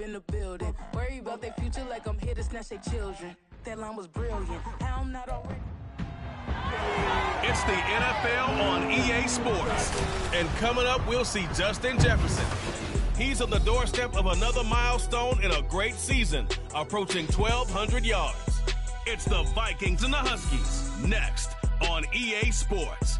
in the building. Worry about their future like I'm here to snatch their children. That line was brilliant. How I'm not already. It's the NFL on EA Sports. And coming up, we'll see Justin Jefferson. He's on the doorstep of another milestone in a great season, approaching 1,200 yards. It's the Vikings and the Huskies, next on EA Sports.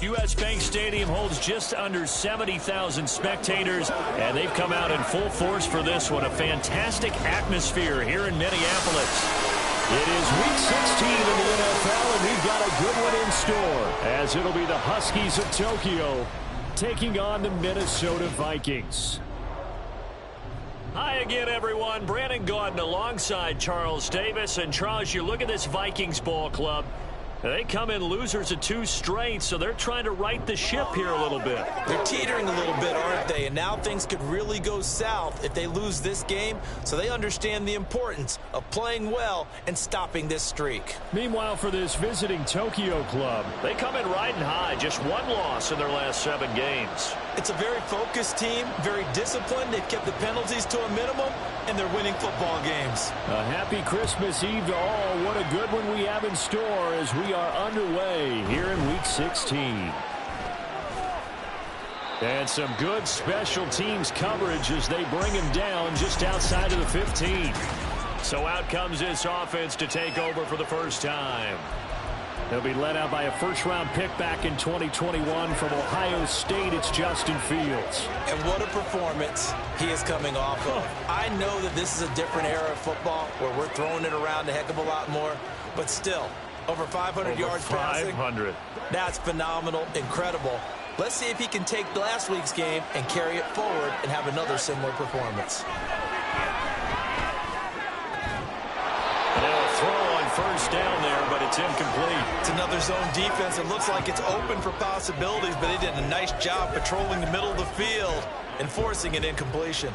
U.S. Bank Stadium holds just under 70,000 spectators, and they've come out in full force for this one. A fantastic atmosphere here in Minneapolis. It is Week 16 in the NFL, and we've got a good one in store, as it'll be the Huskies of Tokyo taking on the Minnesota Vikings. Hi again, everyone. Brandon Gaudin alongside Charles Davis. And Charles, you look at this Vikings ball club. They come in losers of 2 straight, so they're trying to right the ship here a little bit. They're teetering a little bit, aren't they? And now things could really go south if they lose this game, so they understand the importance of playing well and stopping this streak. Meanwhile, for this visiting Tokyo club, they come in riding high, just 1 loss in their last 7 games. It's a very focused team, very disciplined. They've kept the penalties to a minimum, and they're winning football games. A happy Christmas Eve to all. What a good one we have in store as we are underway here in Week 16. And some good special teams coverage as they bring him down just outside of the 15. So out comes this offense to take over for the first time. They'll be led out by a first-round pick back in 2021 from Ohio State. It's Justin Fields. And what a performance he is coming off of. I know that this is a different era of football where we're throwing it around a heck of a lot more, but still, over 500 yards passing. 500. That's phenomenal, incredible. Let's see if he can take last week's game and carry it forward and have another similar performance. Now a throw on first down there, but it's incomplete. It's another zone defense. It looks like it's open for possibilities, but they did a nice job patrolling the middle of the field and forcing an incompletion.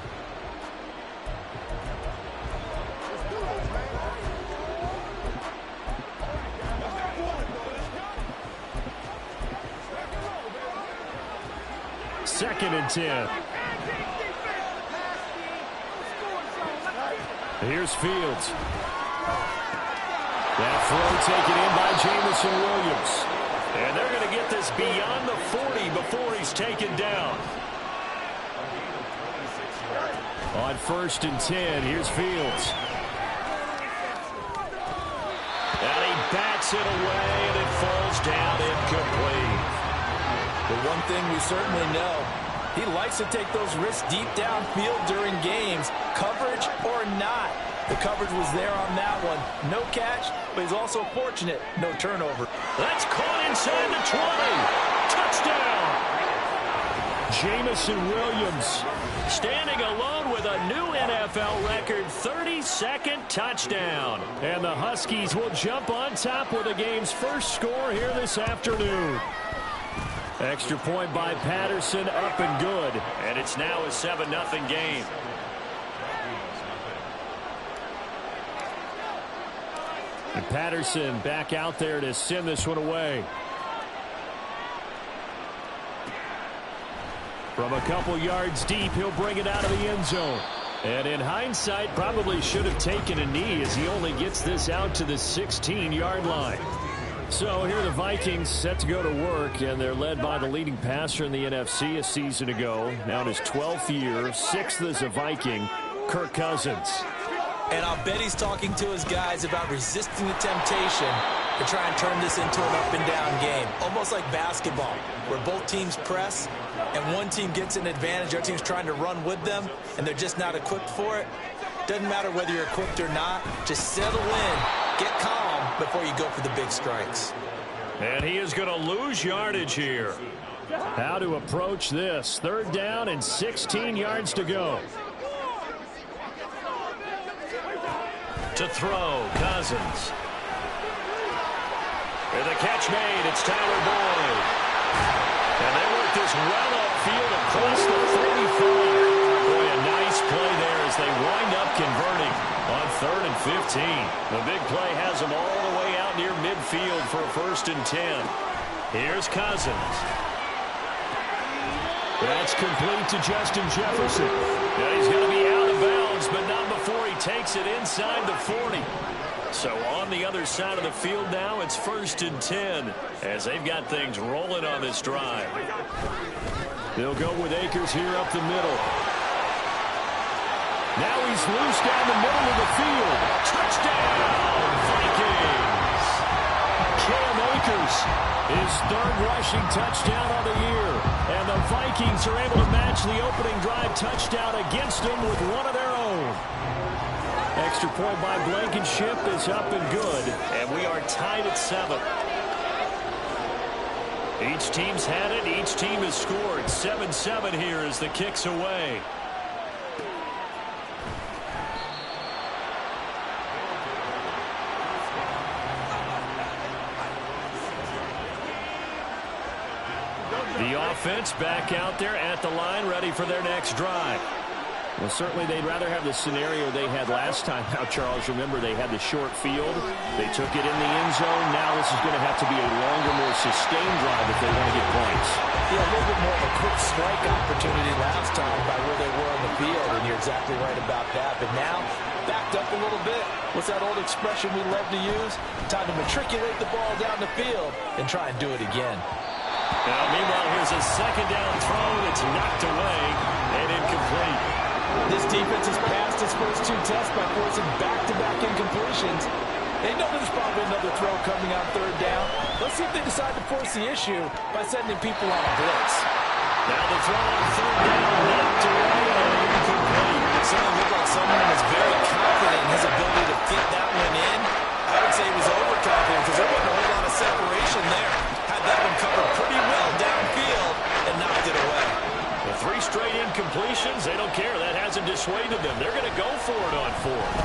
Second and 10. Here's Fields. That throw taken in by Jameson Williams. And they're going to get this beyond the 40 before he's taken down. On first and 10, here's Fields. And he bats it away, and it falls down incomplete. The one thing we certainly know, he likes to take those risks deep downfield during games, coverage or not. The coverage was there on that one. No catch, but he's also fortunate. No turnover. That's caught inside the 20. Touchdown. Jameson Williams standing alone with a new NFL record 32nd touchdown. And the Huskies will jump on top with the game's first score here this afternoon. Extra point by Patterson, up and good. And it's now a 7-0 game. And Patterson back out there to send this one away. From a couple yards deep, he'll bring it out of the end zone. And in hindsight, probably should have taken a knee as he only gets this out to the 16-yard line. So here are the Vikings set to go to work, and they're led by the leading passer in the NFC a season ago. Now in his 12th year, 6th as a Viking, Kirk Cousins. And I'll bet he's talking to his guys about resisting the temptation to try and turn this into an up-and-down game. Almost like basketball, where both teams press, and one team gets an advantage, the other team's trying to run with them, and they're just not equipped for it. Doesn't matter whether you're equipped or not. Just settle in, get calm before you go for the big strikes. And he is going to lose yardage here. How to approach this. 3rd down and 16 yards to go. To throw, Cousins. And the catch made, it's Tyler Boyd. And they work this well upfield across the 35. Boy, a nice play there as they wind up converting on 3rd and 15. The big play has them all the way out near midfield for a 1st and 10. Here's Cousins. That's complete to Justin Jefferson. And he's going to be out of bounds, but not before he takes it inside the 40. So on the other side of the field now, it's 1st and 10 as they've got things rolling on this drive. They'll go with Akers here up the middle. Now he's loose down the middle of the field. Touchdown, Vikings! Cam Akers, his 3rd rushing touchdown of the year. And the Vikings are able to match the opening drive touchdown against them with one of their own. Extra point by Blankenship is up and good. And we are tied at 7. Each team's had it. Each team has scored. 7-7 here as the kick's away. The offense back out there at the line, ready for their next drive. Well, certainly they'd rather have the scenario they had last time. Now, Charles, remember they had the short field. They took it in the end zone. Now this is going to have to be a longer, more sustained drive if they want to get points. Yeah, a little bit more of a quick strike opportunity last time by where they were on the field, and you're exactly right about that. But now, backed up a little bit. What's that old expression we love to use? Time to matriculate the ball down the field and try and do it again. Now, meanwhile, here's a 2nd down throw that's knocked away and incomplete. This defense has passed its first 2 tests by forcing back-to-back incompletions. They know there's probably another throw coming on 3rd down. Let's see if they decide to force the issue by sending people on a blitz. Now the throw on 3rd down, knocked away and incomplete. It certainly looked like someone was very confident in his ability to fit that one in. I would say he was overconfident because there wasn't a whole lot of separation there. Had that one covered pretty well downfield and knocked it away. The 3 straight incompletions, they don't care. That hasn't dissuaded them. They're going to go for it on 4th.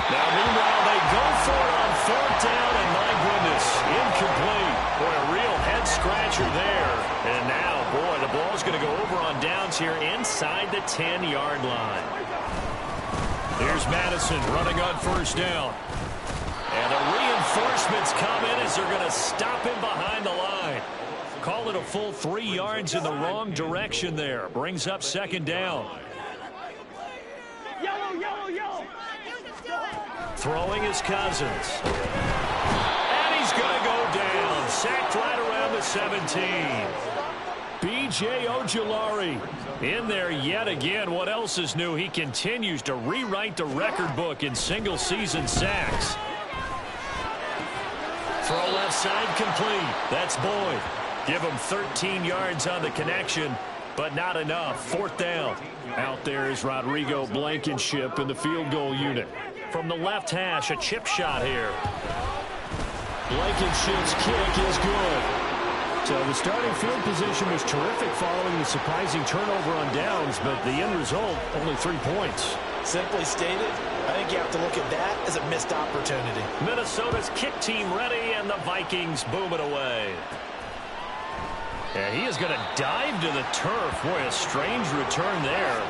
Now, meanwhile, they go for it on 4th down, and my goodness, incomplete. Boy, a real head-scratcher there. And now, boy, the ball's going to go over on downs here inside the 10-yard line. Here's Madison running on 1st down. And the reinforcements come in as they're going to stop him behind the line. Call it a full 3 yards in the wrong direction there. Brings up 2nd down. Throwing is Cousins. And he's going to go down. Sacked right around the 17. B.J. Ojulari in there yet again. What else is new? He continues to rewrite the record book in single-season sacks. Throw left side complete. That's Boyd. Give him 13 yards on the connection, but not enough. 4th down. Out there is Rodrigo Blankenship in the field goal unit. From the left hash, a chip shot here. Blankenship's kick is good. So the starting field position was terrific following the surprising turnover on downs, but the end result, only 3 points. Simply stated, I think you have to look at that as a missed opportunity. Minnesota's kick team ready, and the Vikings boom it away. And he is going to dive to the turf. Boy, a strange return there.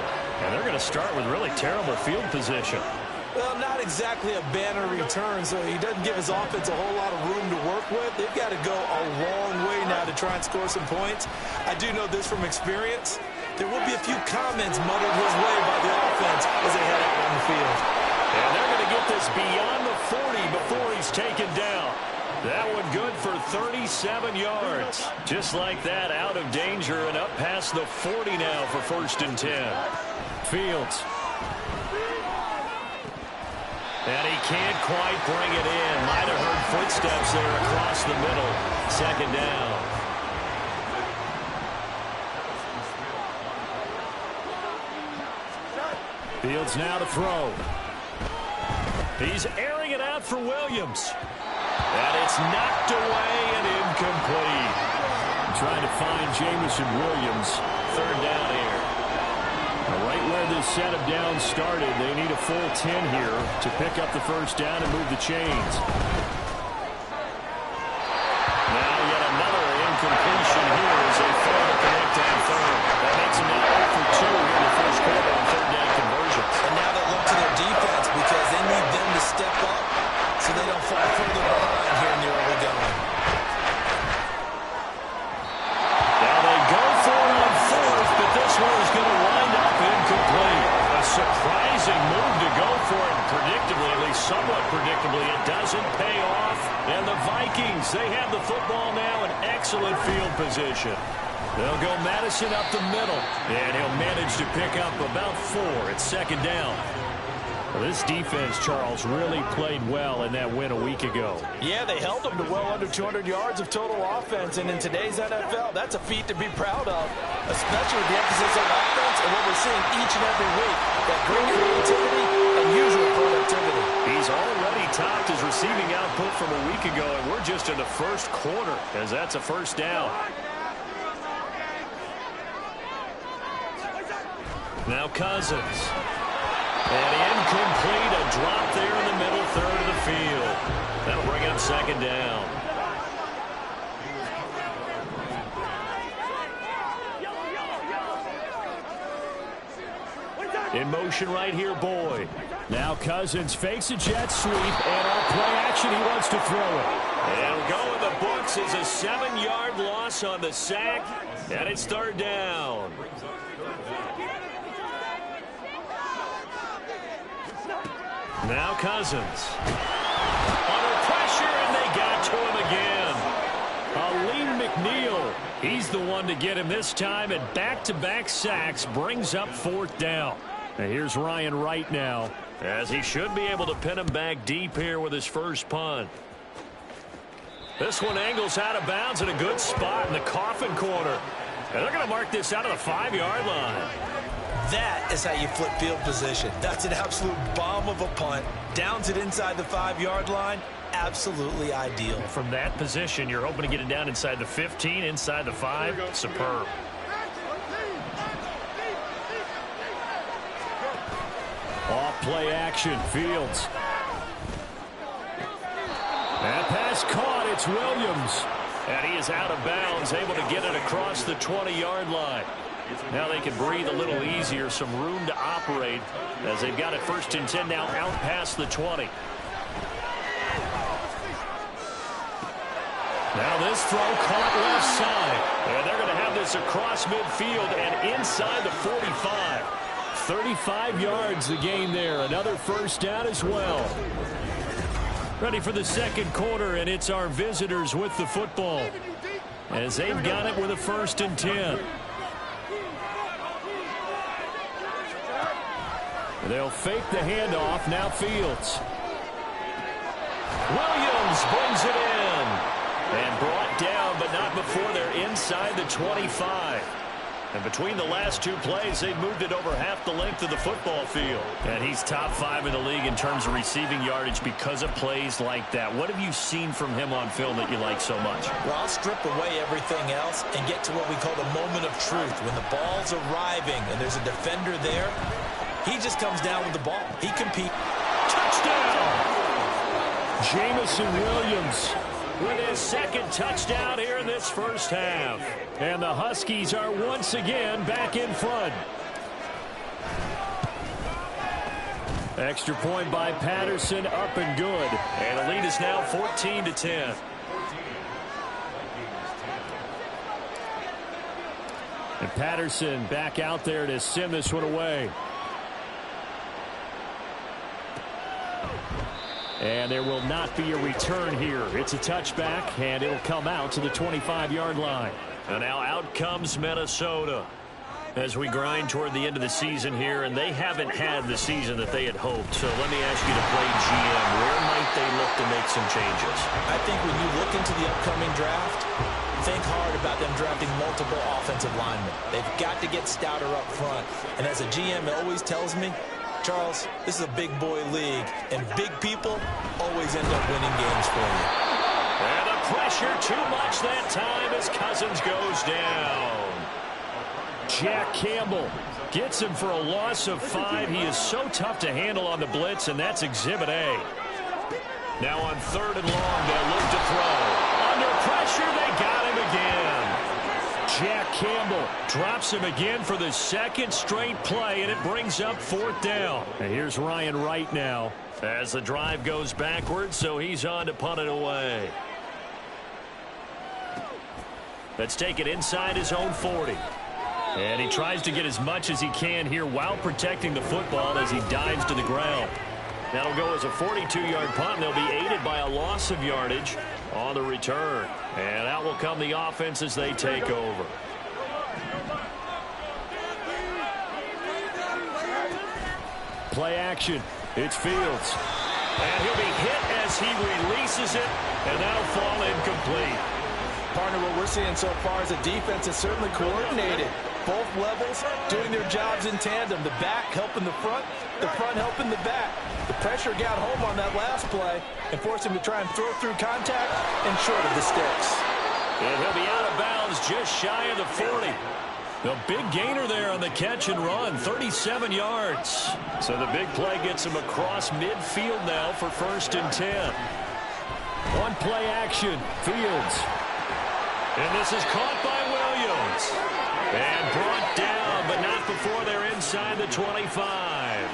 And they're going to start with really terrible field position. Well, not exactly a banner return, so he doesn't give his offense a whole lot of room to work with. They've got to go a long way now to try and score some points. I do know this from experience. There will be a few comments muttered his way by the offense as they head out on the field. And they're going to get this beyond the 40 before he's taken down. That one good for 37 yards. Just like that, out of danger and up past the 40 now for 1st and 10. Fields. And he can't quite bring it in. Might have heard footsteps there across the middle. 2nd down. Fields now to throw. He's airing it out for Williams. And it's knocked away and incomplete. Trying to find Jameson Williams. 3rd down here. Now right where this set of downs started, they need a full 10 here to pick up the 1st down and move the chains. Now yet another incompletion here as they fail to connect on 3rd. That makes them now 0 for 2 here in the 1st quarter on 3rd down conversions. And now they look to their defense because they need them to step up so they don't fall further behind here in the early going. Eagles, they have the football now in excellent field position. They'll go Madison up the middle, and he'll manage to pick up about 4 at second down. Well, this defense, Charles, really played well in that win a week ago. Yeah, they held them to well under 200 yards of total offense, and in today's NFL, that's a feat to be proud of, especially with the emphasis on offense and what we're seeing each and every week, that great creativity and usual productivity. He's already topped his receiving output from a week ago, and we're just in the first quarter, as that's a first down. Now Cousins. And incomplete, a drop there in the middle third of the field. That'll bring up second down. In motion right here, Boyd. Now Cousins fakes a jet sweep, and on play action, he wants to throw it. And it'll go in the books as a 7-yard loss on the sack, and it's third down. Now Cousins. Under pressure, and they got to him again. Aleem McNeil. He's the one to get him this time, and back-to-back sacks brings up fourth down. And here's Ryan Wright now, as he should be able to pin him back deep here with his first punt. This one angles out of bounds in a good spot in the coffin corner. And they're going to mark this out of the 5-yard line. That is how you flip field position. That's an absolute bomb of a punt. Downs it inside the 5-yard line. Absolutely ideal. From that position, you're hoping to get it down inside the 15, inside the 5. Superb. Off play action, Fields. That pass caught, it's Williams. And he is out of bounds, able to get it across the 20-yard line. Now they can breathe a little easier, some room to operate as they've got it first and 10 now out past the 20. Now this throw caught left side. And they're going to have this across midfield and inside the 45. 35 yards the gain there. Another first down as well. Ready for the second quarter, and it's our visitors with the football as they've got it with a first and 10. They'll fake the handoff. Now Fields. Williams brings it in. And brought down, but not before they're inside the 25. And between the last two plays, they've moved it over half the length of the football field. And he's top 5 in the league in terms of receiving yardage because of plays like that. What have you seen from him on film that you like so much? Well, I'll strip away everything else and get to what we call the moment of truth. When the ball's arriving and there's a defender there, he just comes down with the ball. He competes. Touchdown! Jamison Williams with his second touchdown here in this first half. And the Huskies are once again back in front. Extra point by Patterson, up and good. And the lead is now 14-10. And Patterson back out there to send this one away. And there will not be a return here. It's a touchback, and it'll come out to the 25-yard line. And now out comes Minnesota as we grind toward the end of the season here, and they haven't had the season that they had hoped. So let me ask you to play GM. Where might they look to make some changes? I think when you look into the upcoming draft, think hard about them drafting multiple offensive linemen. They've got to get stouter up front. And as a GM, it always tells me, Charles, this is a big boy league, and big people always end up winning games for you. And the pressure too much that time as Cousins goes down. Jack Campbell gets him for a loss of 5. He is so tough to handle on the blitz, and that's Exhibit A. Now on 3rd and long, they'll look to throw. Under pressure, they got him again. Jack Campbell drops him again for the second straight play, and it brings up 4th down. And here's Ryan Wright now as the drive goes backwards, so he's on to punt it away. Let's take it inside his own 40. And he tries to get as much as he can here while protecting the football as he dives to the ground. That'll go as a 42-yard punt, and they'll be aided by a loss of yardage on the return. And out will come the offense as they take over. Play action. It's Fields. And he'll be hit as he releases it, and that'll fall incomplete. Partner, what we're seeing so far is the defense is certainly coordinated. Both levels doing their jobs in tandem. The back helping the front helping the back. The pressure got home on that last play and forced him to try and throw through contact and short of the sticks. And he'll be out of bounds just shy of the 40. The big gainer there on the catch and run, 37 yards. So the big play gets him across midfield now for 1st and 10. One play action, Fields. And this is caught by Williams. And brought down, but not before they're inside the 25.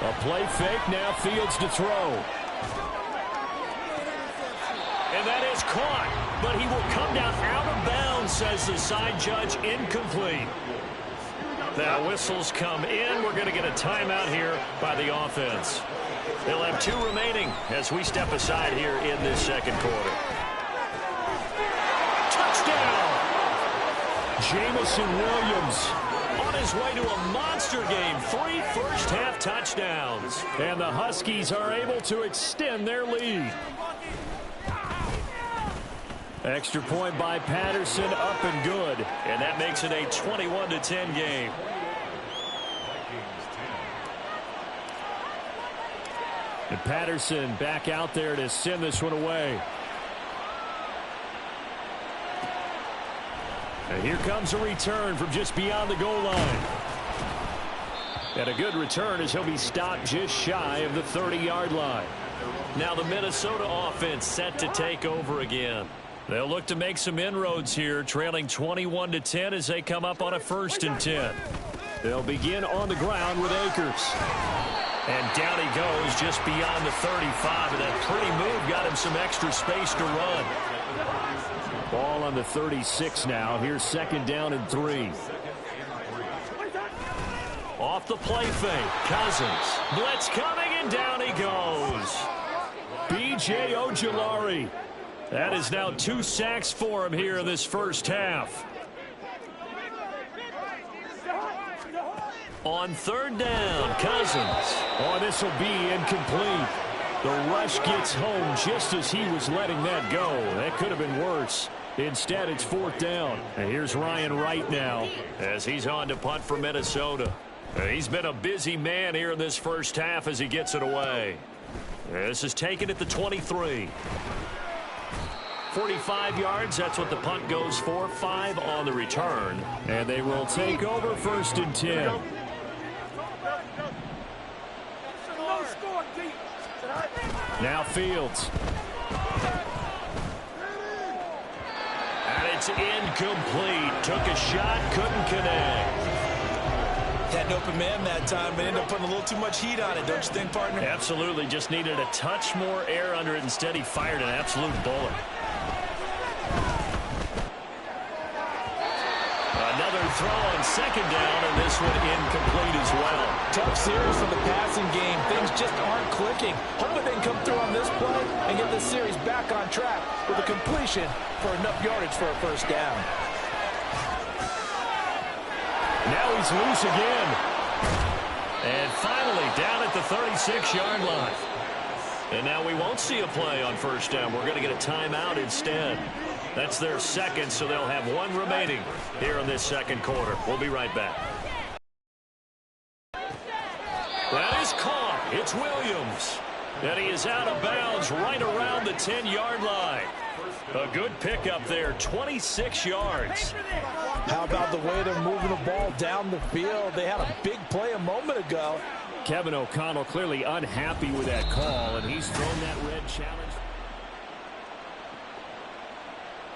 A play fake, now Fields to throw. And that is caught, but he will come down out of bounds, says the side judge, incomplete. Now whistles come in. We're going to get a timeout here by the offense. They'll have 2 remaining as we step aside here in this second quarter. Touchdown! Jamison Williams on his way to a monster game. 3 first-half touchdowns. And the Huskies are able to extend their lead. Extra point by Patterson, up and good. And that makes it a 21-10 game. And Patterson back out there to send this one away. And here comes a return from just beyond the goal line. And a good return as he'll be stopped just shy of the 30-yard line. Now the Minnesota offense set to take over again. They'll look to make some inroads here, trailing 21-10 as they come up on a 1st and 10. They'll begin on the ground with Akers. And down he goes just beyond the 35, and that pretty move got him some extra space to run. Ball on the 36 now. Here's 2nd down and 3. Off the play fake, Cousins. Blitz coming, and down he goes. B.J. Ojulari. That is now 2 sacks for him here in this first half. On 3rd down, Cousins. Oh, this will be incomplete. The rush gets home just as he was letting that go. That could have been worse. Instead, it's 4th down. And here's Ryan Wright now as he's on to punt for Minnesota. He's been a busy man here in this first half as he gets it away. This is taken at the 23. 45 yards, that's what the punt goes for. 5 on the return. And they will take over 1st and 10. Now Fields. And it's incomplete. Took a shot, couldn't connect. Had an open man that time, but ended up putting a little too much heat on it, don't you think, partner? Absolutely. Just needed a touch more air under it. Instead, he fired an absolute bullet. Another throw on 2nd down, and this one incomplete as well. Tough series for the passing game. Things just aren't clicking. Hoping they can come through on this play and get this series back on track with a completion for enough yardage for a 1st down. Now he's loose again. And finally down at the 36-yard line. And now we won't see a play on 1st down. We're going to get a timeout instead. That's their 2nd, so they'll have 1 remaining here in this second quarter. We'll be right back. That is caught. It's Williams. And he is out of bounds right around the 10-yard line. A good pickup there, 26 yards. How about the way they're moving the ball down the field? They had a big play a moment ago. Kevin O'Connell clearly unhappy with that call, and he's thrown that red challenge.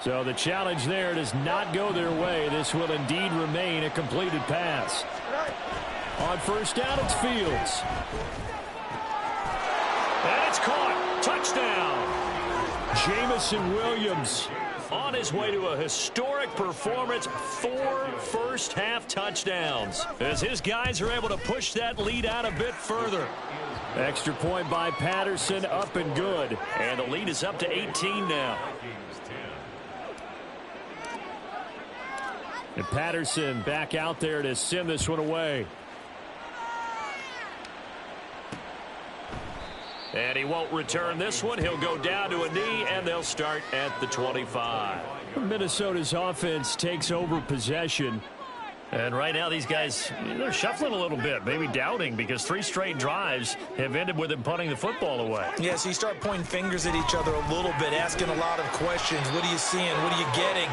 So the challenge there does not go their way. This will indeed remain a completed pass. On 1st down, it's Fields. And it's caught. Touchdown. Jamison Williams. on his way to a historic performance, 4 first-half touchdowns, as his guys are able to push that lead out a bit further. Extra point by Patterson, up and good, and the lead is up to 18 now. And Patterson back out there to send this one away. And he won't return this one. He'll go down to a knee, and they'll start at the 25. Minnesota's offense takes over possession. And right now these guys, they're shuffling a little bit, maybe doubting, because 3 straight drives have ended with them punting the football away. Yeah, so you start pointing fingers at each other a little bit, asking a lot of questions. What are you seeing? What are you getting?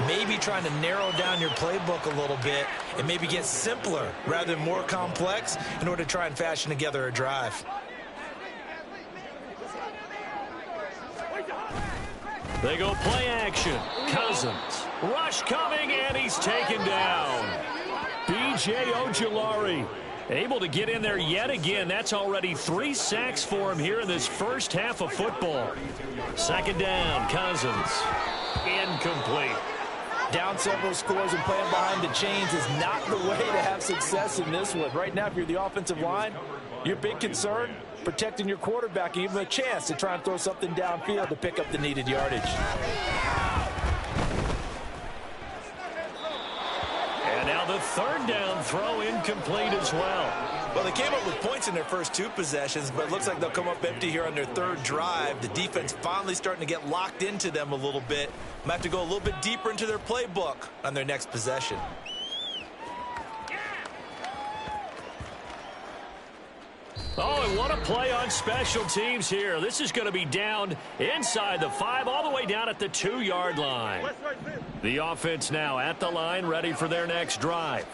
Maybe trying to narrow down your playbook a little bit and maybe get simpler rather than more complex in order to try and fashion together a drive. They go play action. Cousins. Rush coming, and he's taken down. B.J. Ojulari able to get in there yet again. That's already 3 sacks for him here in this first half of football. Second down, Cousins. Incomplete. Down several scores and playing behind the chains is not the way to have success in this one. Right now, if you're the offensive line, your big concern, protecting your quarterback and give him a chance to try and throw something downfield to pick up the needed yardage. And now the third down throw incomplete as well. Well, they came up with points in their first 2 possessions, but it looks like they'll come up empty here on their 3rd drive. The defense finally starting to get locked into them a little bit. Might have to go a little bit deeper into their playbook on their next possession. Oh, and what a play on special teams here. This is going to be down inside the 5, all the way down at the 2-yard line. The offense now at the line, ready for their next drive.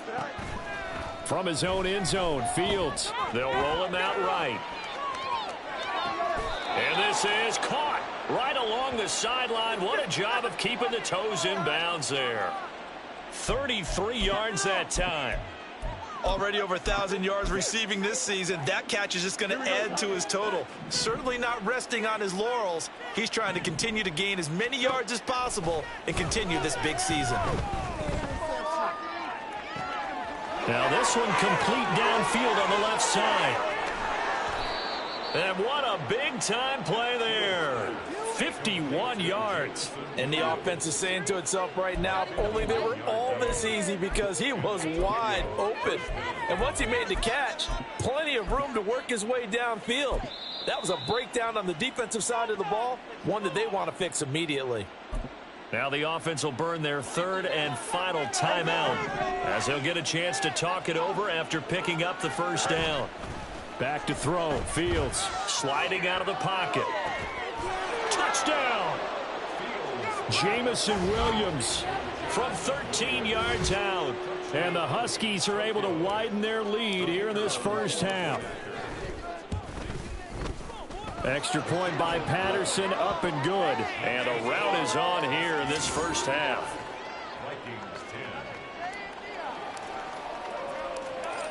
From his own end zone, Fields. They'll roll him out right. And this is caught right along the sideline. What a job of keeping the toes in bounds there. 33 yards that time. Already over 1,000 yards receiving this season. That catch is just going to add to his total. Certainly not resting on his laurels. He's trying to continue to gain as many yards as possible and continue this big season. Now this one complete downfield on the left side. And what a big-time play there. 51 yards. And the offense is saying to itself right now, if only they were all this easy, because he was wide open. And once he made the catch, plenty of room to work his way downfield. That was a breakdown on the defensive side of the ball, one that they want to fix immediately. Now the offense will burn their 3rd and final timeout, as they'll get a chance to talk it over after picking up the first down. Back to throw. Fields sliding out of the pocket. Touchdown! Jamison Williams from 13 yards out. And the Huskies are able to widen their lead here in this first half. Extra point by Patterson, up and good. And a rout is on here in this first half.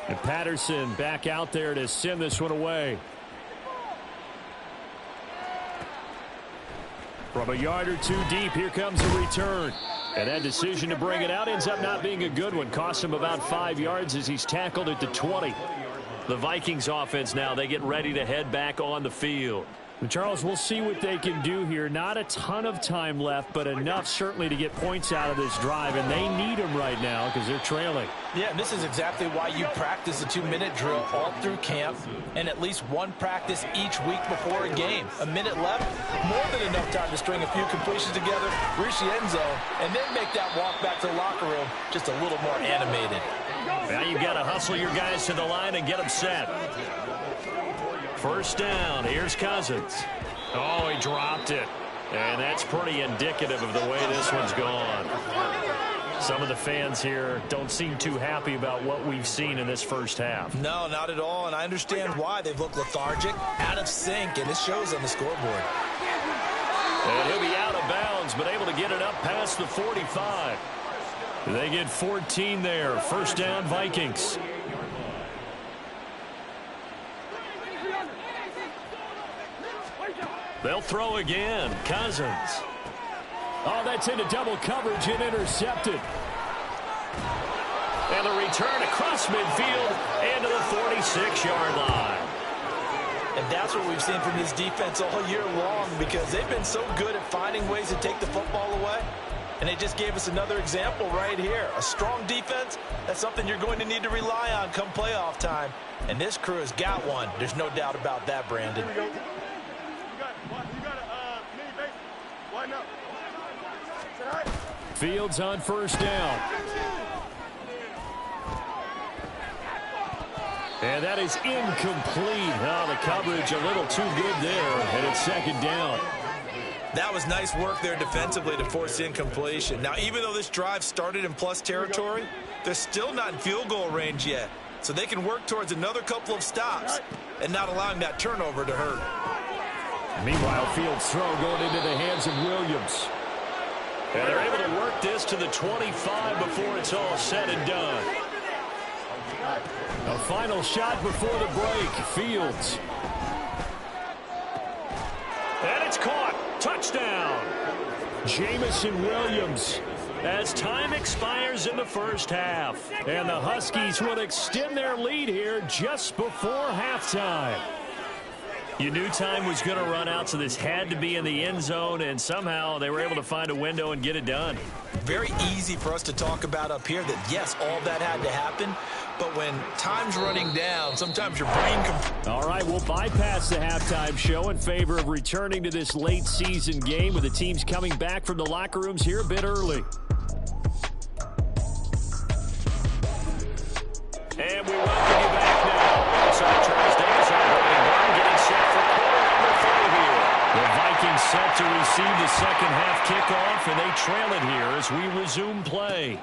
And Patterson back out there to send this one away. From a yard or 2 deep, here comes a return. And that decision to bring it out ends up not being a good one. Costs him about 5 yards as he's tackled at the 20. The Vikings offense now, they get ready to head back on the field. But Charles, we'll see what they can do here. Not a ton of time left, but enough certainly to get points out of this drive. And they need them right now because they're trailing. Yeah, and this is exactly why you practice a 2-minute drill all through camp and at least 1 practice each week before a game. A minute left, more than enough time to string a few completions together, reach the end zone, and then make that walk back to the locker room just a little more animated. Now you've got to hustle your guys to the line and get them set. First down, here's Cousins. Oh, he dropped it. And that's pretty indicative of the way this one's gone. Some of the fans here don't seem too happy about what we've seen in this first half. No, not at all, and I understand why. They've looked lethargic, out of sync, and it shows on the scoreboard. And he'll be out of bounds, but able to get it up past the 45. They get 14 there. First down, Vikings. They'll throw again. Cousins. Oh, that's into double coverage and intercepted. And the return across midfield and to the 46-yard line. And that's what we've seen from this defense all year long, because they've been so good at finding ways to take the football away. And they just gave us another example right here. A strong defense, that's something you're going to need to rely on come playoff time. And this crew has got one. There's no doubt about that, Brandon. Fields on first down. And that is incomplete. Oh, the coverage a little too good there, and it's second down. That was nice work there defensively to force incompletion. Now, even though this drive started in plus territory, they're still not in field goal range yet. So they can work towards another couple of stops and not allowing that turnover to hurt. Meanwhile, Fields' throw going into the hands of Williams. And they're able to work this to the 25 before it's all said and done. A final shot before the break. Fields. And it's caught. Touchdown. Jamison Williams. As time expires in the first half. And the Huskies will extend their lead here just before halftime. You knew time was going to run out, so this had to be in the end zone, and somehow they were able to find a window and get it done. Very easy for us to talk about up here that, yes, all that had to happen, but when time's running down, sometimes your brain can... All right, we'll bypass the halftime show in favor of returning to this late-season game with the teams coming back from the locker rooms here a bit early. And we welcome you back now. Outside Charles Davis operating one, getting set for quarter number 3 here. The Vikings set to receive the second half kickoff, and they trail it here as we resume play.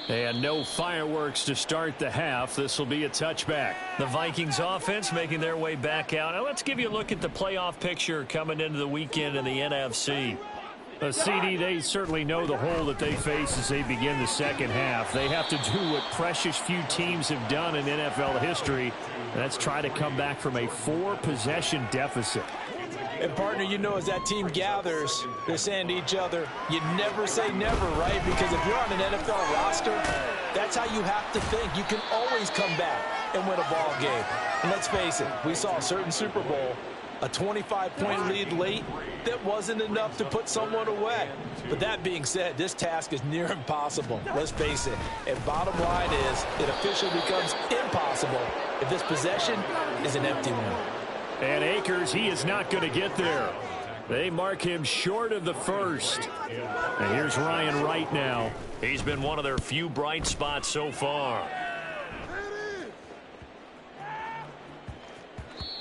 And no fireworks to start the half. This will be a touchback. The Vikings offense making their way back out. Now let's give you a look at the playoff picture coming into the weekend in the NFC. CD, they certainly know the hole that they face as they begin the second half. They have to do what precious few teams have done in NFL history, and that's try to come back from a 4-possession deficit. And, partner, you know, as that team gathers, they're saying to each other, you never say never, right? Because if you're on an NFL roster, that's how you have to think. You can always come back and win a ball game. And let's face it, we saw a certain Super Bowl, a 25-point lead late, that wasn't enough to put someone away. But that being said, this task is near impossible. Let's face it. And bottom line is, it officially becomes impossible if this possession is an empty one. And Akers, he is not going to get there. They mark him short of the first. And here's Ryan Wright now. He's been one of their few bright spots so far.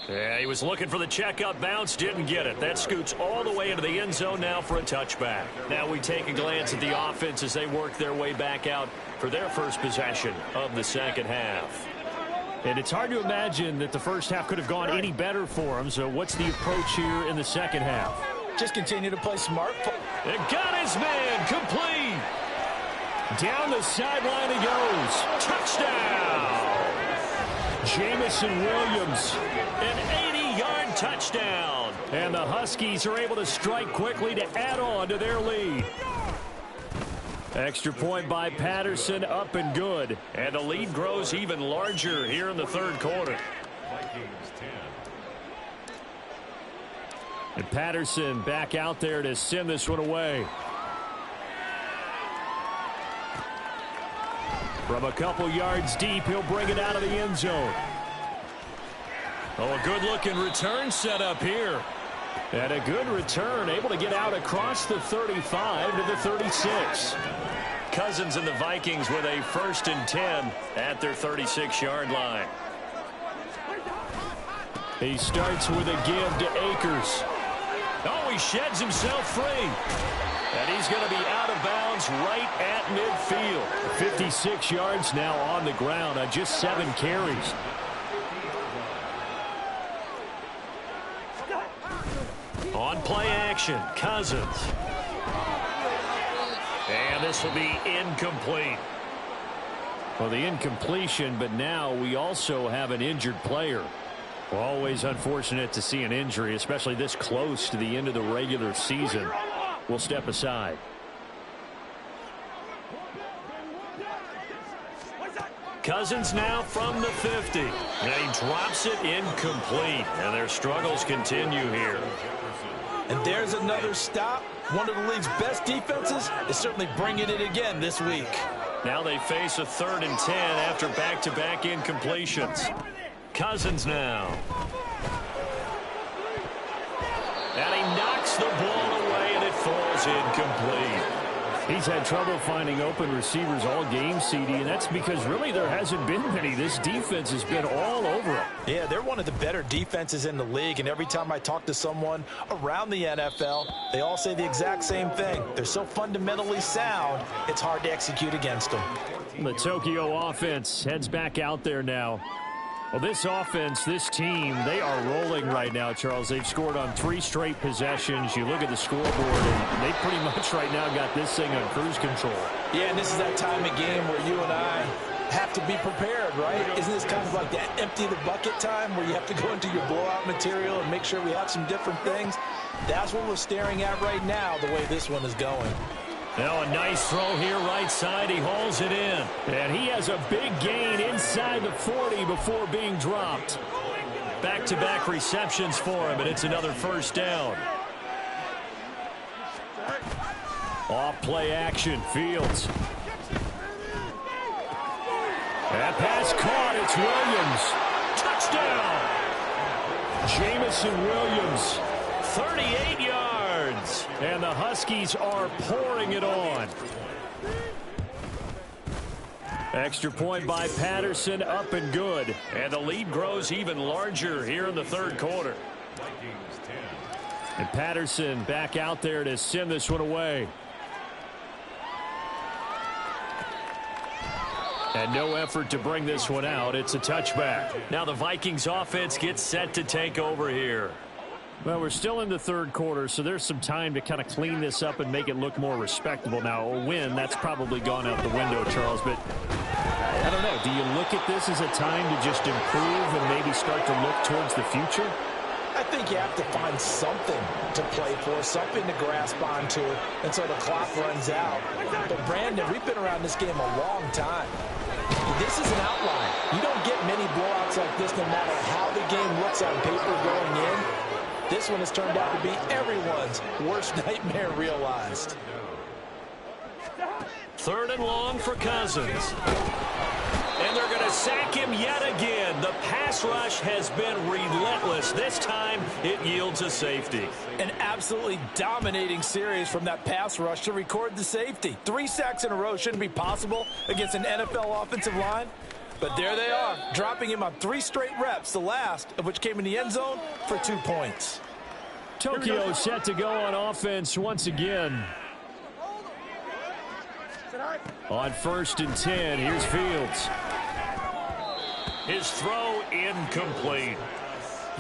Yeah, he was looking for the checkup bounce, didn't get it. That scoots all the way into the end zone now for a touchback. Now we take a glance at the offense as they work their way back out for their first possession of the second half. And it's hard to imagine that the first half could have gone any better for them. So what's the approach here in the second half? Just continue to play smart. And got his man complete. Down the sideline he goes. Touchdown. Jamison Williams, an 80-yard touchdown. And the Huskies are able to strike quickly to add on to their lead. Extra point by Patterson, up and good. And the lead grows even larger here in the third quarter. And Patterson back out there to send this one away. From a couple yards deep, he'll bring it out of the end zone. Oh, a good-looking return set up here. And a good return, able to get out across the 35 to the 36. Cousins and the Vikings with a 1st and 10 at their 36-yard line. He starts with a give to Akers. Oh, he sheds himself free. And he's going to be out of bounds right at midfield. 56 yards now on the ground on just 7 carries. On play action, Cousins. And this will be incomplete. Well, the incompletion, but now we also have an injured player. Always unfortunate to see an injury, especially this close to the end of the regular season. will step aside. Cousins now from the 50. And he drops it incomplete. And their struggles continue here. And there's another stop. One of the league's best defenses is certainly bringing it again this week. Now they face a 3rd and 10 after back-to-back incompletions. Cousins now. And he knocks the ball away, and it falls incomplete. He's had trouble finding open receivers all game, CD, and that's because really there hasn't been many. This defense has been all over him. Yeah, they're one of the better defenses in the league, and every time I talk to someone around the NFL, they all say the exact same thing. They're so fundamentally sound, it's hard to execute against them. The Tokyo offense heads back out there now. Well, this offense, this team, they are rolling right now, Charles. They've scored on 3 straight possessions. You look at the scoreboard, and they pretty much right now got this thing on cruise control. Yeah, and this is that time of game where you and I have to be prepared, right? Isn't this kind of like that empty the bucket time where you have to go into your blowout material and make sure we have some different things? That's what we're staring at right now, the way this one is going. Now a nice throw here right side. He hauls it in. And he has a big gain inside the 40 before being dropped. Back-to-back receptions for him, and it's another first down. Off play action, Fields. That pass caught, it's Williams. Touchdown. Jamison Williams, 38 yards. And the Huskies are pouring it on. Extra point by Patterson, up and good. And the lead grows even larger here in the 3rd quarter. And Patterson back out there to send this one away. And no effort to bring this one out. It's a touchback. Now the Vikings offense gets set to take over here. Well, we're still in the 3rd quarter, so there's some time to kind of clean this up and make it look more respectable. Now, a win, that's probably gone out the window, Charles, but I don't know. Do you look at this as a time to just improve and maybe start to look towards the future? I think you have to find something to play for, something to grasp onto until the clock runs out. But, Brandon, we've been around this game a long time. This is an outlier. You don't get many blowouts like this no matter how the game looks on paper going in. This one has turned out to be everyone's worst nightmare realized. 3rd and long for Cousins. And they're going to sack him yet again. The pass rush has been relentless. This time, it yields a safety. An absolutely dominating series from that pass rush to record the safety. 3 sacks in a row shouldn't be possible against an NFL offensive line. But there they are, dropping him on 3 straight reps, the last of which came in the end zone for 2 points. Tokyo set to go on offense once again. On 1st and 10, here's Fields. His throw incomplete.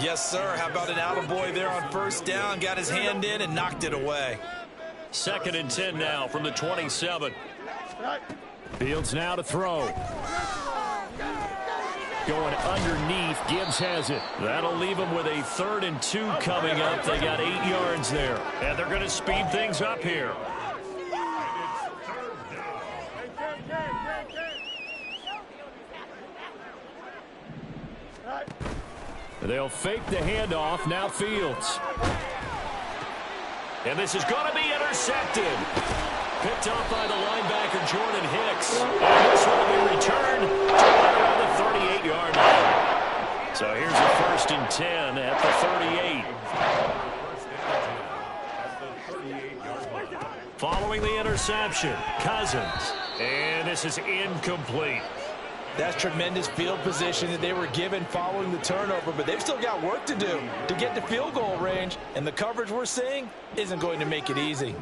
Yes, sir. How about an attaboy there on 1st down? Got his hand in and knocked it away. 2nd and 10 now from the 27. Fields now to throw. Going underneath, Gibbs has it. That'll leave them with a 3rd and 2 coming up. They got 8 yards there. And they're going to speed things up here. They'll fake the handoff. Now Fields. And this is going to be intercepted. Picked off by the linebacker, Jordan Hicks. And this will be returned to right around the 38-yard line. So here's a 1st and 10 at the 38. Following the interception, Cousins. And this is incomplete. That's tremendous field position that they were given following the turnover, but they've still got work to do to get to field goal range, and the coverage we're seeing isn't going to make it easy.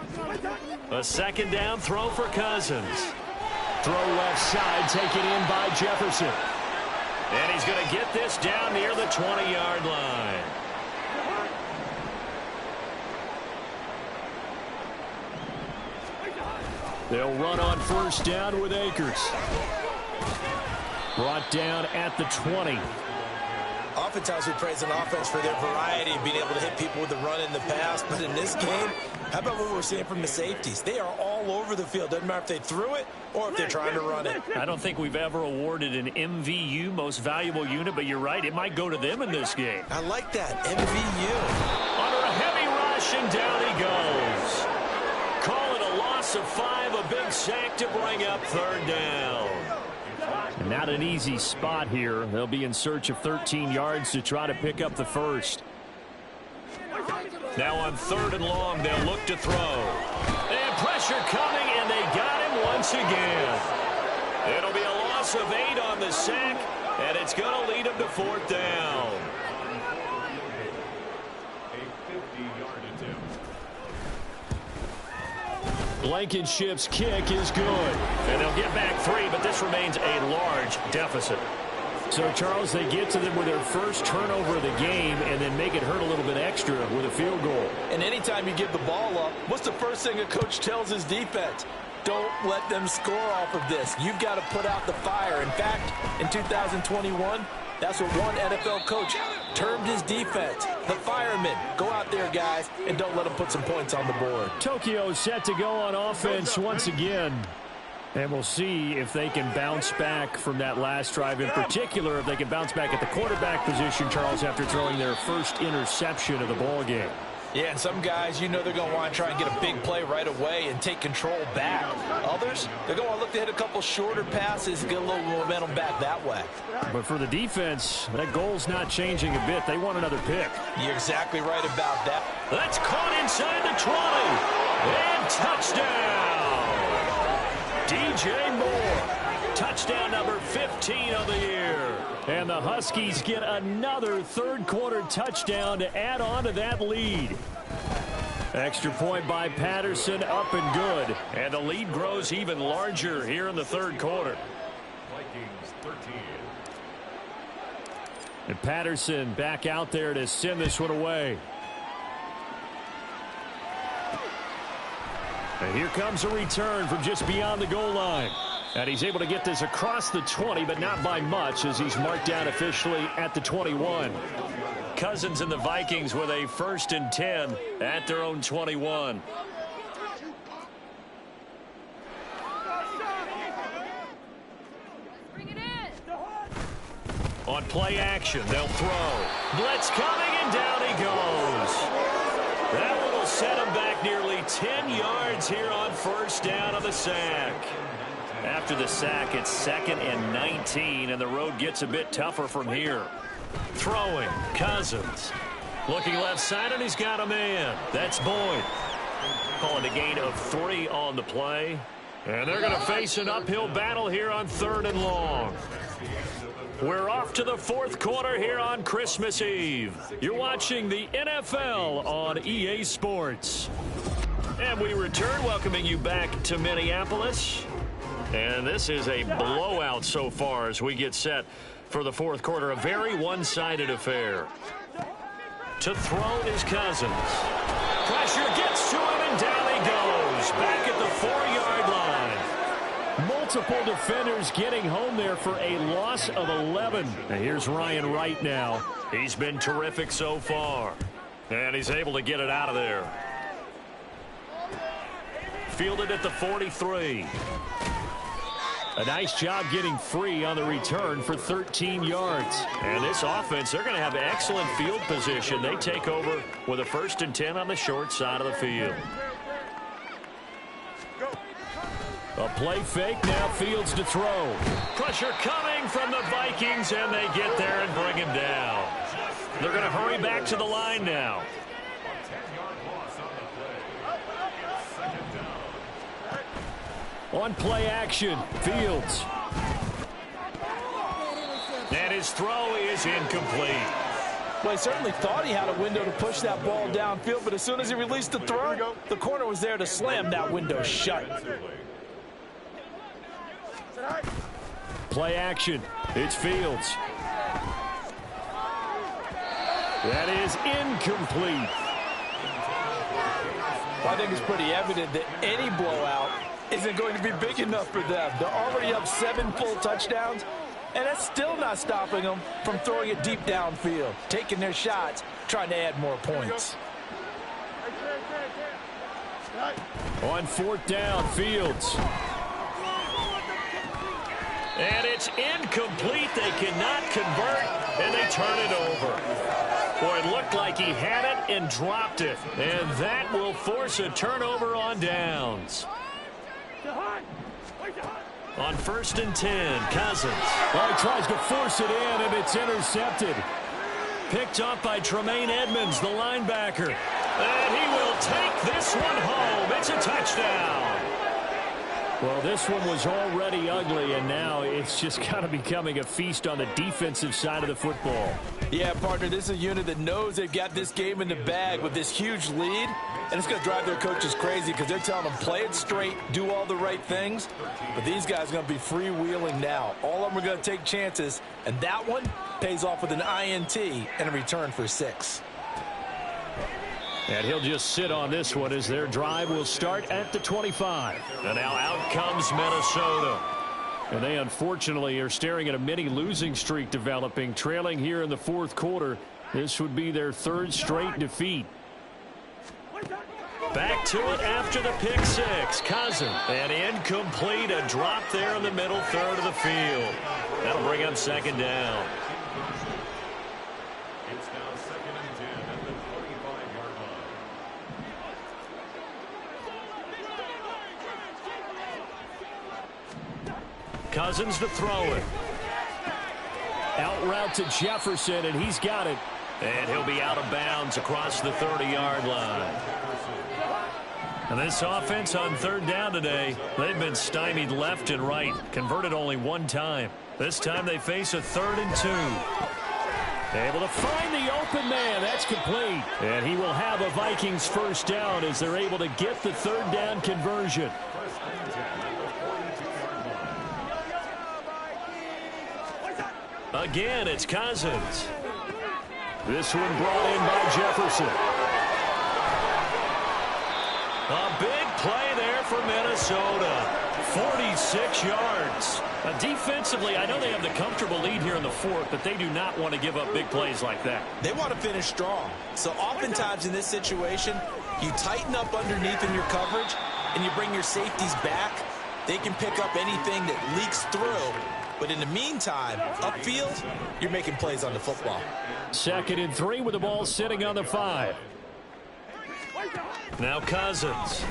A 2nd down throw for Cousins. Throw left side, taken in by Jefferson. And he's going to get this down near the 20-yard line. They'll run on 1st down with Akers. Brought down at the 20. Oftentimes we praise an offense for their variety of being able to hit people with the run in the pass. But in this game, how about what we're seeing from the safeties? They are all over the field. Doesn't matter if they threw it or if they're trying to run it. I don't think we've ever awarded an MVU, most valuable unit, but you're right. It might go to them in this game. I like that, MVU. Under a heavy rush, and down he goes. Call it a loss of 5, a big sack to bring up 3rd down. And not an easy spot here. They'll be in search of 13 yards to try to pick up the first. Now on 3rd and long, they'll look to throw. And pressure coming, and they got him once again. It'll be a loss of 8 on the sack, and it's going to lead him to 4th down. Blankenship's kick is good. And they'll get back 3, but this remains a large deficit. So, Charles, they get to them with their first turnover of the game and then make it hurt a little bit extra with a field goal. And anytime you give the ball up, what's the first thing a coach tells his defense? Don't let them score off of this. You've got to put out the fire. In fact, in 2021, that's what one NFL coach termed his defense. The firemen. Go out there, guys, and don't let them put some points on the board. Tokyo set to go on offense once again. And we'll see if they can bounce back from that last drive. In particular, if they can bounce back at the quarterback position, Charles, after throwing their first interception of the ball game. Yeah, and some guys, you know they're going to want to try and get a big play right away and take control back. Others, they're going to look to hit a couple shorter passes and get a little momentum back that way. But for the defense, that goal's not changing a bit. They want another pick. You're exactly right about that. That's caught inside the 20. And touchdown. DJ Moore. Touchdown number 15 of the year. And the Huskies get another third-quarter touchdown to add on to that lead. Extra point by Patterson, up and good. And the lead grows even larger here in the third quarter. Vikings 13. And Patterson back out there to send this one away. And here comes a return from just beyond the goal line. And he's able to get this across the 20, but not by much, as he's marked down officially at the 21. Cousins and the Vikings with a 1st and 10 at their own 21. Bring it in. On play action, they'll throw. Blitz coming, and down he goes. That one will set him back nearly 10 yards here on 1st down on the sack. After the sack, it's 2nd and 19, and the road gets a bit tougher from here. Throwing, Cousins. Looking left side, and he's got a man. That's Boyd. Calling a gain of 3 on the play. And they're going to face an uphill battle here on 3rd and long. We're off to the 4th quarter here on Christmas Eve. You're watching the NFL on EA Sports. And we return, welcoming you back to Minneapolis. And this is a blowout so far as we get set for the 4th quarter. A very one-sided affair. To throw is Cousins. Pressure gets to him, and down he goes. Back at the 4-yard line. Multiple defenders getting home there for a loss of 11. And here's Ryan Wright now. He's been terrific so far. And he's able to get it out of there. Fielded at the 43. A nice job getting free on the return for 13 yards. And this offense, they're going to have excellent field position. They take over with a 1st and 10 on the short side of the field. A play fake, now Fields to throw. Pressure coming from the Vikings, and they get there and bring him down. They're going to hurry back to the line now. On play action, Fields. And his throw is incomplete. Well, he certainly thought he had a window to push that ball downfield, but as soon as he released the throw, the corner was there to slam that window shut. Play action, it's Fields. That is incomplete. I think it's pretty evident that any blowout isn't going to be big enough for them. They're already up 7 full touchdowns. And that's still not stopping them from throwing it deep downfield, taking their shots, trying to add more points. On 4th down, Fields. And it's incomplete. They cannot convert, and they turn it over. Boy, it looked like he had it and dropped it. And that will force a turnover on downs. On 1st and 10, Cousins. Well, he tries to force it in, and it's intercepted. Picked up by Tremaine Edmonds, the linebacker. And he will take this one home. It's a touchdown. Well, this one was already ugly, and now it's just kind of becoming a feast on the defensive side of the football. Yeah, partner, this is a unit that knows they've got this game in the bag with this huge lead, and it's going to drive their coaches crazy because they're telling them play it straight, do all the right things, but these guys are going to be freewheeling now. All of them are going to take chances, and that one pays off with an INT and a return for 6. And he'll just sit on this one as their drive will start at the 25. And now out comes Minnesota. And they unfortunately are staring at a mini losing streak developing, trailing here in the 4th quarter. This would be their 3rd straight defeat. Back to it after the pick 6. Cousins. And incomplete. A drop there in the middle 3rd of the field. That'll bring up 2nd down. Cousins to throw it. Out route to Jefferson, and he's got it. And he'll be out of bounds across the 30-yard line. And this offense on 3rd down today, they've been stymied left and right. Converted only one time. This time they face a 3rd and 2. Able to find the open man. That's complete. And he will have a Vikings 1st down as they're able to get the 3rd down conversion. Again, it's Cousins. This one brought in by Jefferson. A big play there for Minnesota. 46 yards. Defensively, I know they have the comfortable lead here in the 4th, but they do not want to give up big plays like that. They want to finish strong. So oftentimes in this situation, you tighten up underneath in your coverage, and you bring your safeties back. They can pick up anything that leaks through. But in the meantime, upfield, you're making plays on the football. 2nd and 3 with the ball sitting on the 5. Now Cousins.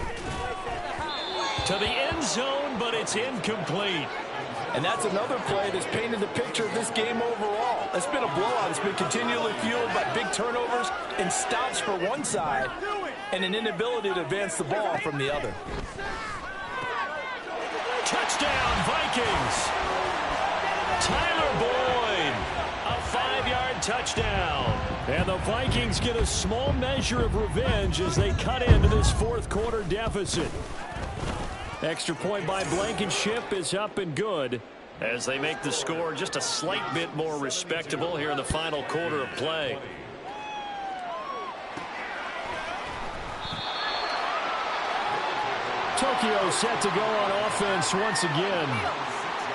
To the end zone, but it's incomplete. And that's another play that's painted the picture of this game overall. It's been a blowout. It's been continually fueled by big turnovers and stops for one side and an inability to advance the ball from the other. Touchdown, Vikings. Tyler Boyd, a 5-yard touchdown. And the Vikings get a small measure of revenge as they cut into this 4th quarter deficit. Extra point by Blankenship is up and good as they make the score just a slight bit more respectable here in the final quarter of play. Tokyo set to go on offense once again.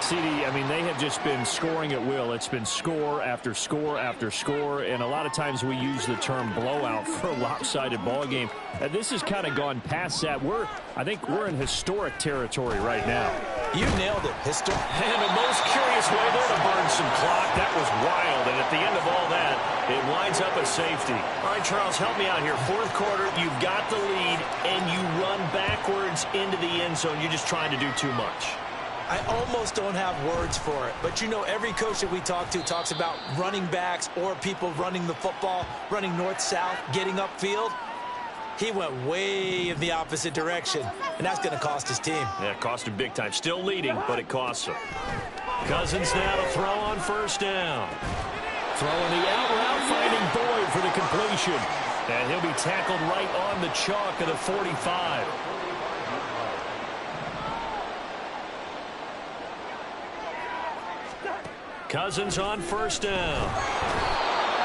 CD, I mean, they have just been scoring at will. It's been score after score after score, and a lot of times we use the term blowout for a lopsided ball game. This has kind of gone past that. I think we're in historic territory right now. You nailed it. Historic. And the most curious way there to burn some clock. That was wild, and at the end of all that, it winds up a safety. All right, Charles, help me out here. 4th quarter, you've got the lead, and you run backwards into the end zone. You're just trying to do too much. I almost don't have words for it, but you know every coach that we talk to talks about running backs or people running the football, running north-south, getting upfield. He went way in the opposite direction, and that's going to cost his team. Yeah, it cost him big time. Still leading, but it costs him. Cousins now to throw on 1st down. Throwing the out route, finding Boyd for the completion. And he'll be tackled right on the chalk of the 45. Cousins on 1st down.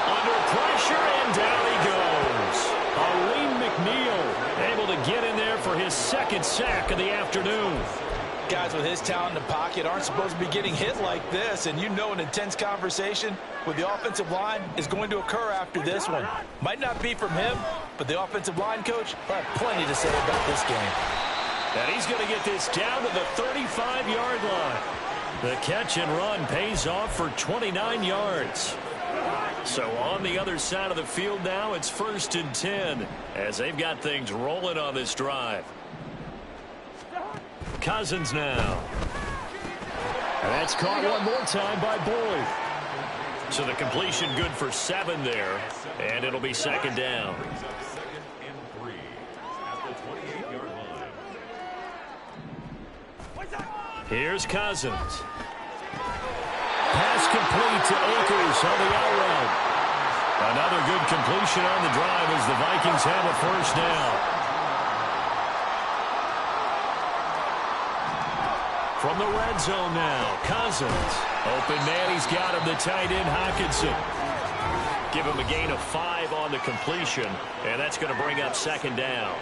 Under pressure, and down he goes. Aleem McNeil able to get in there for his 2nd sack of the afternoon. Guys with his talent in the pocket aren't supposed to be getting hit like this, and you know an intense conversation with the offensive line is going to occur after this one. Might not be from him, but the offensive line coach will have plenty to say about this game. And he's going to get this down to the 35-yard line. The catch and run pays off for 29 yards. So on the other side of the field now, it's 1st and 10 as they've got things rolling on this drive. Cousins now. And that's caught one more time by Boyd. So the completion good for 7 there, and it'll be 2nd down. Here's Cousins. Pass complete to Akers on the out route. Another good completion on the drive as the Vikings have a 1st down. From the red zone now, Cousins. Open man, he's got him, the tight end, Hockenson. Give him a gain of 5 on the completion, and that's going to bring up 2nd down.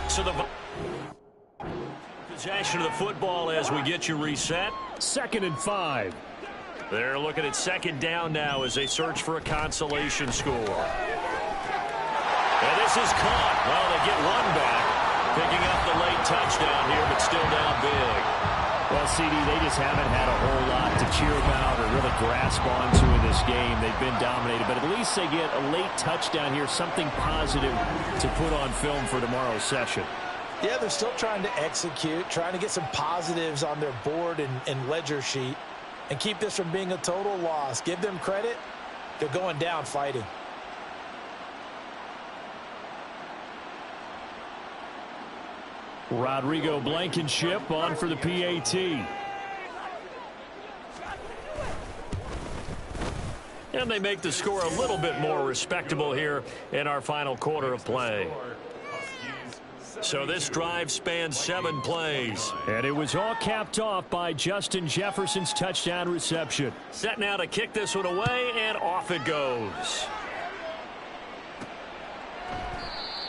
So the possession of the football as we get you reset. 2nd and 5. They're looking at 2nd down now as they search for a consolation score. And this is caught. Well, they get one back. Picking up the late touchdown here, but still down big. Well, CD, they just haven't had a whole lot to cheer about or really grasp onto in this game. They've been dominated, but at least they get a late touchdown here, something positive to put on film for tomorrow's session. Yeah, they're still trying to execute, trying to get some positives on their board and ledger sheet and keep this from being a total loss. Give them credit. They're going down fighting. Rodrigo Blankenship on for the PAT. And they make the score a little bit more respectable here in our final quarter of play. So this drive spans 7 plays. And it was all capped off by Justin Jefferson's touchdown reception. Set now to kick this one away, and off it goes.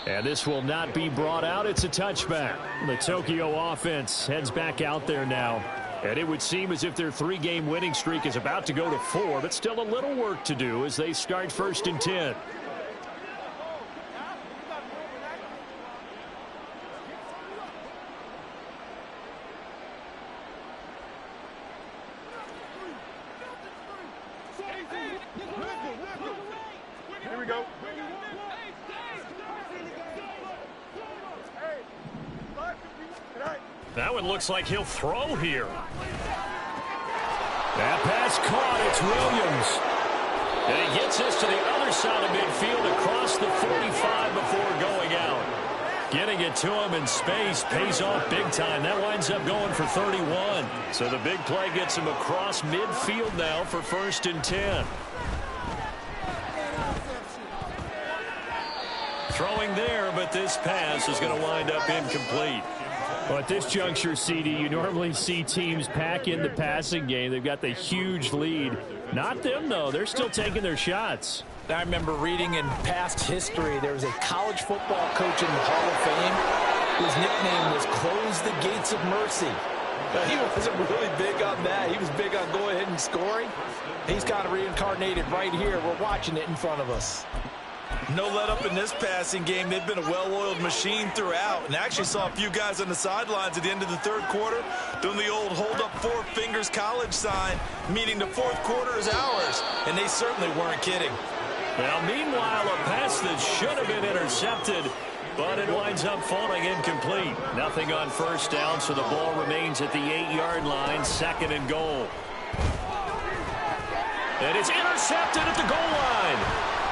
And this will not be brought out. It's a touchback. The Tokyo offense heads back out there now. And it would seem as if their 3-game winning streak is about to go to 4, but still a little work to do as they start 1st and 10. Here we go. That one looks like he'll throw here. That pass caught. It's Williams. And he gets this to the other side of midfield across the 45 before going out. Getting it to him in space pays off big time. That winds up going for 31. So the big play gets him across midfield now for 1st and 10. Throwing there, but this pass is going to wind up incomplete. Well, at this juncture, CD, you normally see teams pack in the passing game. They've got the huge lead. Not them, though. They're still taking their shots. I remember reading in past history, there was a college football coach in the Hall of Fame whose nickname was Close the Gates of Mercy. He wasn't really big on that. He was big on going ahead and scoring. He's kind of reincarnated right here. We're watching it in front of us. No let up in this passing game. They've been a well-oiled machine throughout, and actually saw a few guys on the sidelines at the end of the 3rd quarter doing the old hold up 4 fingers college sign, meaning the 4th quarter is ours, and they certainly weren't kidding. Well, meanwhile, a pass that should have been intercepted, but it winds up falling incomplete. Nothing on 1st down, so the ball remains at the 8-yard line, 2nd and goal. And it's intercepted at the goal line.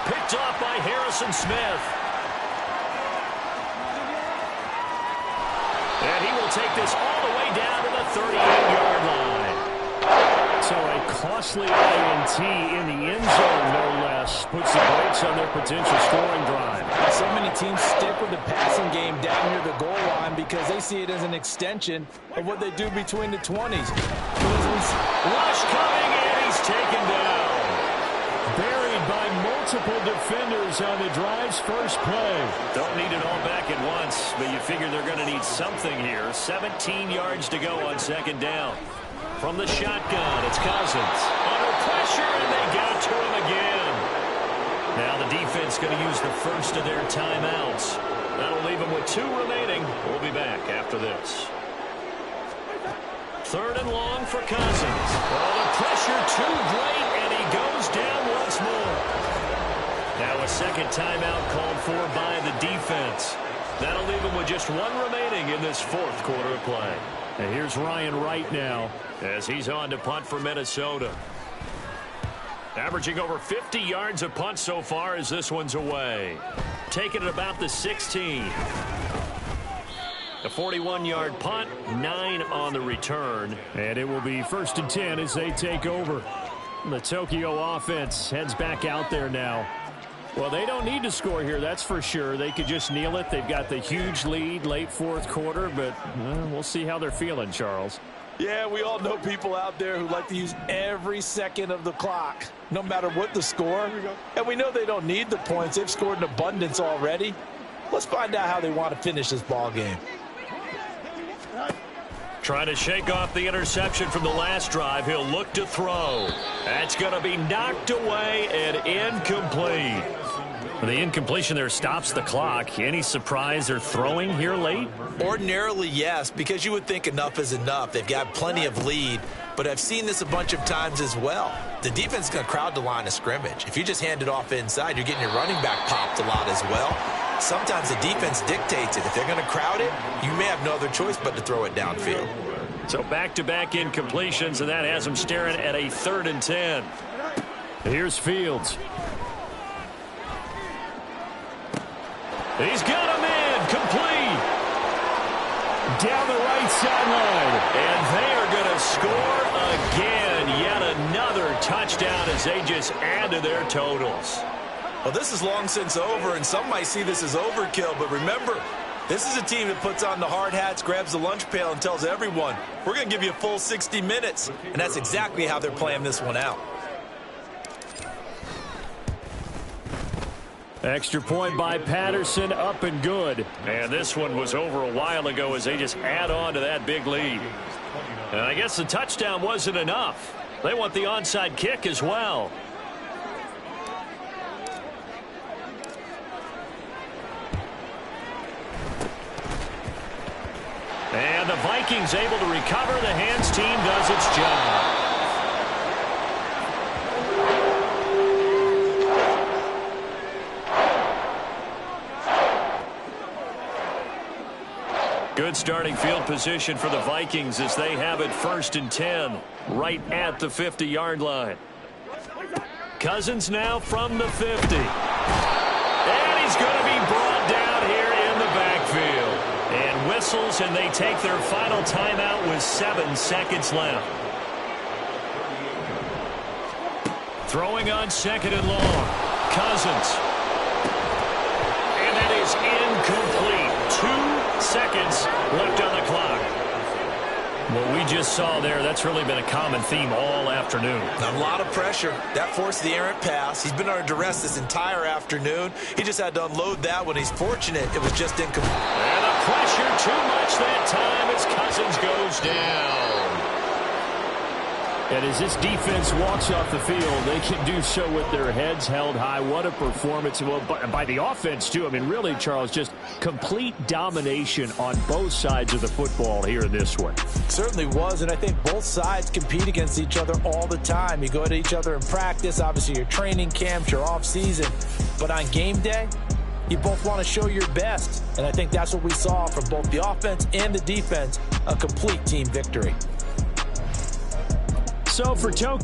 Picked off by Harrison Smith. And he will take this all the way down to the 38-yard line. So a costly INT in the end zone, no less, puts the brakes on their potential scoring drive. So many teams stick with the passing game down near the goal line because they see it as an extension of what they do between the 20s. Rush coming, and he's taken down. Buried by multiple multiple defenders on the drive's first play. Don't need it all back at once, but you figure they're going to need something here. 17 yards to go on second down. From the shotgun, it's Cousins. Under pressure, and they got to him again. Now the defense going to use the first of their timeouts. That'll leave them with 2 remaining. We'll be back after this. 3rd and long for Cousins. Oh, the pressure too great, and he goes down once more. Now a second timeout called for by the defense. That'll leave them with just 1 remaining in this 4th quarter of play. And here's Ryan Wright now as he's on to punt for Minnesota. Averaging over 50 yards a punt so far as this one's away. Taking it about the 16. A 41-yard punt, 9 on the return. And it will be 1st and 10 as they take over. The Tokyo offense heads back out there now. Well, they don't need to score here, that's for sure. They could just kneel it. They've got the huge lead late 4th quarter, but we'll see how they're feeling, Charles. Yeah, we all know people out there who like to use every second of the clock, no matter what the score. And we know they don't need the points. They've scored in abundance already. Let's find out how they want to finish this ball game. Trying to shake off the interception from the last drive. He'll look to throw. That's going to be knocked away and incomplete. The incompletion there stops the clock. Any surprise they're throwing here late? Ordinarily, yes, because you would think enough is enough. They've got plenty of lead, but I've seen this a bunch of times as well. The defense is going to crowd the line of scrimmage. If you just hand it off inside, you're getting your running back popped a lot as well. Sometimes the defense dictates it. If they're going to crowd it, you may have no other choice but to throw it downfield. So back-to-back incompletions, and that has them staring at a 3rd and 10. Here's Fields. He's got him in, complete. Down the right sideline. And they are going to score again. Yet another touchdown as they just add to their totals. Well, this is long since over, and some might see this as overkill, but remember, this is a team that puts on the hard hats, grabs the lunch pail, and tells everyone, we're going to give you a full 60 minutes. And that's exactly how they're playing this one out. Extra point by Patterson, up and good. And this one was over a while ago as they just add on to that big lead. And I guess the touchdown wasn't enough. They want the onside kick as well. And the Vikings able to recover. The hands team does its job. Good starting field position for the Vikings as they have it 1st and 10 right at the 50-yard line. Cousins now from the 50. And he's going to be brought down here in the backfield. And whistles, and they take their final timeout with 7 seconds left. Throwing on 2nd and long. Cousins. And that is incomplete. 2 seconds left on the clock. What we just saw there, that's really been a common theme all afternoon. A lot of pressure. That forced the errant pass. He's been under duress this entire afternoon. He just had to unload that when he's fortunate. It was just incomplete. And the pressure too much that time as Cousins goes down. And as this defense walks off the field, they can do so with their heads held high. What a performance. Well, by the offense, too. I mean, really, Charles, just complete domination on both sides of the football here in this one. Certainly was, and I think both sides compete against each other all the time. You go at each other in practice, obviously your training camps, your off-season. But on game day, you both want to show your best. And I think that's what we saw from both the offense and the defense, a complete team victory. So for Tokyo.